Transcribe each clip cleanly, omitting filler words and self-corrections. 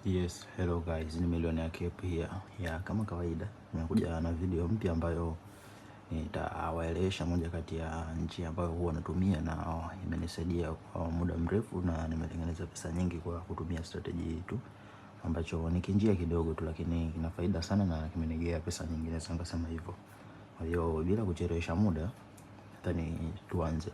Yes, hello guys, ni Millionaire Cape here. Ya kama kawaida, nimekuja na video mpya ambayo nitawaelewesha moja kati ya njia ambayo huwa natumia na imenisaidia kwa muda mrefu na nimetengeneza pesa nyingi kwa kutumia strategy hii tu, ambacho ni kinjia kidogo tu lakini kina faida sana na kimenigea pesa nyingi, naweza nikasema hivyo. Kwa hiyo bila kuchelewesha muda, nadhani tuanze.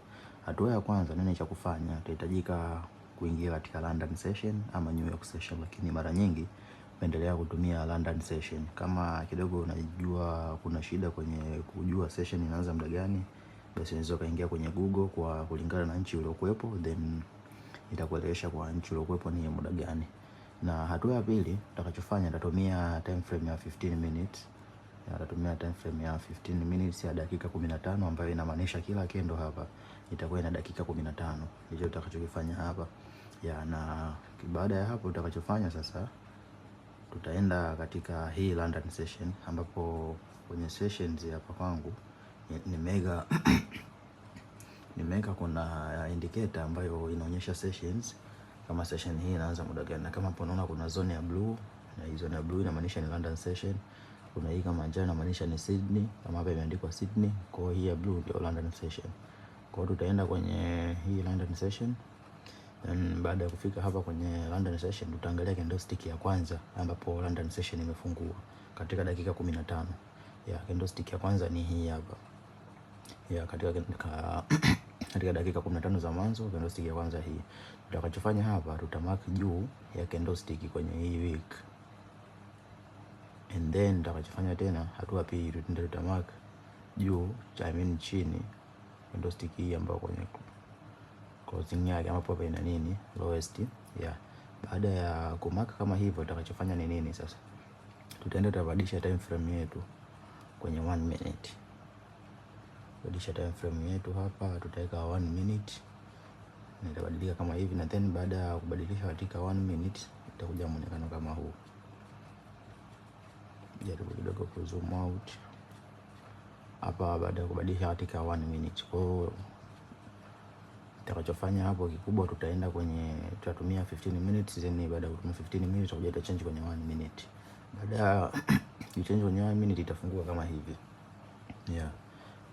Hatua ya kwanza, nini cha kufanya? Utahitajika kuingia katika London session ama New York session, lakini mara nyingi napendelea kutumia London session. Kama kidogo unajua kuna shida kwenye kujua session inaanza muda gani, basi unaweza kaingia kwenye Google kwa kulingana na nchi uliokuepo, then itakuelewesha kwa nchi uliokuepo ni muda gani. Na hatua ya pili utakachofanya, utatumia time frame ya 15 minutes. Atatumia time frame ya 15 minutes ya dakika 15, ambayo inamaanisha kila kendo hapa itakuwa ina dakika 15. Hicho utakachokifanya hapa na baada ya hapo utakachofanya sasa, tutaenda katika hii London session, ambapo kwenye sessions hapa kwangu nimeweka kuna indicator ambayo inaonyesha sessions, kama session hii inaanza muda gani. Na kama hapo unaona kuna zone ya blue, na hizo zone ya blue inamaanisha ni London session. Kuna hii kama njano inamaanisha ni Sydney, kama hapa imeandikwa Sydney, kwa hii ya blue ndio London session. Kwa hiyo tutaenda kwenye hii London session. And baada ya kufika hapa kwenye London session, tutaangalia candlestick ya kwanza ambapo London session imefungua katika dakika 15. Candlestick ya kwanza ni hii hapa. Katika dakika 15 za mwanzo, candlestick ya kwanza hii. Tutakachofanya hapa, tutamark juu ya candlestick kwenye hii week. And then tutakachofanya tena, hatua pili, tutamark juu, chini candlestick hii ambayo kwenye closing yake ambapo hapa ina nini, lowest. Baada ya kumark kama hivyo, tutakachofanya ni nini sasa? Tutaenda tutabadilisha time frame yetu kwenye 1 minute. Badilisha time frame yetu hapa, tutaweka 1 minute. Nitabadilika kama hivi, na then baada ya kubadilisha katika 1 minute itakuja muonekano kama huu. Jaribu kidogo ku zoom out hapa baada ya kubadilisha katika 1 minute. Kwa hiyo tutakachofanya hapo kikubwa, tutatumia 15 minutes, then baada ya kutumia 15 minutes tutakuja change kwenye 1 minute. Baada ya change kwenye 1 minute itafungua kama hivi.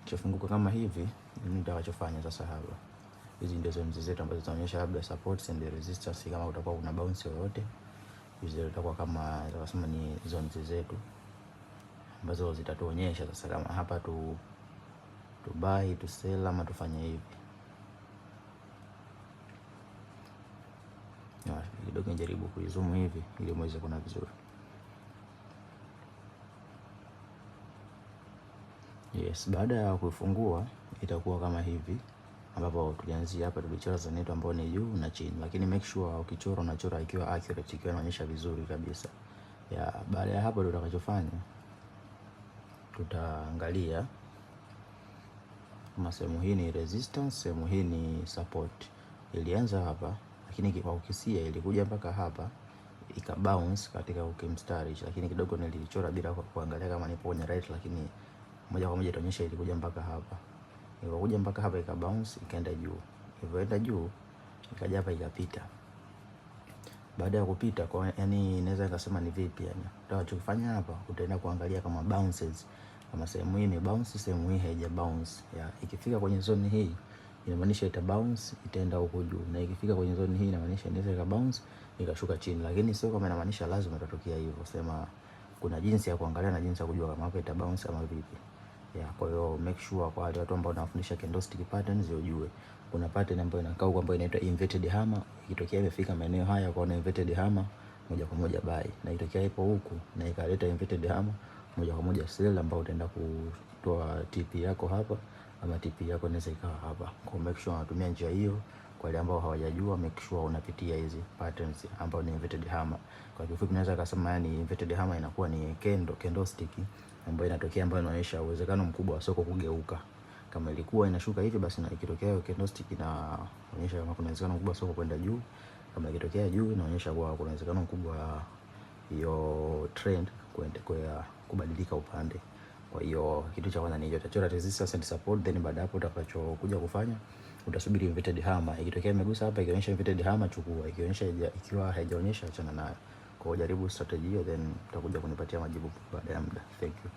Ikifunguka kama hivi, nini tutakachofanya sasa hapa? Hizi ndio zones zetu ambazo zitaonyesha labda supports and resistance, kama utakuwa kuna bounce yoyote. Hizi zitakuwa kama tunasema ni zones zetu ambazo zitatuonyesha sasa kama hapa tu buy, tu sell ama tufanye hivi. Kidogo njaribu kuizoom hivi ili muweze kuona vizuri. Baada ya kufungua itakuwa kama hivi, ambapo tulianzia hapa, tulichora zone yetu ambayo ni juu na chini, lakini make sure ukichora unachora ikiwa accurate, ikiwa inaonyesha vizuri kabisa. Baada ya hapo tutakachofanya, tutaangalia kama sehemu hii ni resistance, sehemu hii ni support. Ilianza hapa, lakini kwa ukisia ilikuja mpaka hapa ika bounce katika ukimstari, lakini kidogo nilichora bila kuangalia kama nipo kwenye right, lakini moja kwa moja itaonyesha ilikuja mpaka hapa. Ilikuja mpaka hapa ika bounce ikaenda juu. Ilivyoenda juu ikaja hapa ikapita. Baada ya kupita, kwa yani naweza nikasema ni vipi yani. Utakachofanya hapa, utaenda kuangalia kama bounces, kama sehemu hii ni bounce, sehemu hii haija bounce. Ikifika kwenye zone hii inamaanisha ita bounce, itaenda huko juu, na ikifika kwenye zone hii inamaanisha inaweza ika bounce ikashuka chini, lakini sio kama inamaanisha lazima itatokea hivyo. Sema kuna jinsi ya kuangalia na jinsi ya kujua kama hapa ita bounce ama vipi. Kwa hiyo make sure kwa wale watu ambao wanafundisha candlestick patterns ujue kuna pattern ambayo inakaa huko ambayo inaitwa inverted hammer. Ikitokea imefika maeneo haya kwa inverted hammer, moja kwa moja buy, na ikitokea ipo huku na ikaleta inverted hammer, moja kwa moja sell, ambao utaenda kutoa TP yako hapa, ama TP yako inaweza ikawa hapa. Kwa make sure unatumia njia hiyo. Kwa wale ambao hawajajua, make sure unapitia hizi patterns ambao ni inverted hammer. Kwa kifupi naweza kusema yani inverted hammer inakuwa ni candlestick ambayo inatokea, ambayo inaonyesha uwezekano mkubwa wa soko kugeuka. Kama ilikuwa inashuka hivi, basi na ikitokea hiyo candlestick inaonyesha kama kuna uwezekano mkubwa soko kwenda juu. Kama ikitokea juu, inaonyesha kwa kuna uwezekano mkubwa hiyo trend kwenda kwa kubadilika upande. Kwa hiyo kitu cha kwanza ni hiyo, utachora resistance and support, then baada hapo utakachokuja kufanya, utasubiri inverted hammer. Ikitokea imegusa hapa ikionyesha inverted hammer, chukua. Ikionyesha ikiwa haijaonyesha, achana nayo. Kwa jaribu strategy hiyo, then utakuja kunipatia majibu baada ya muda. Thank you.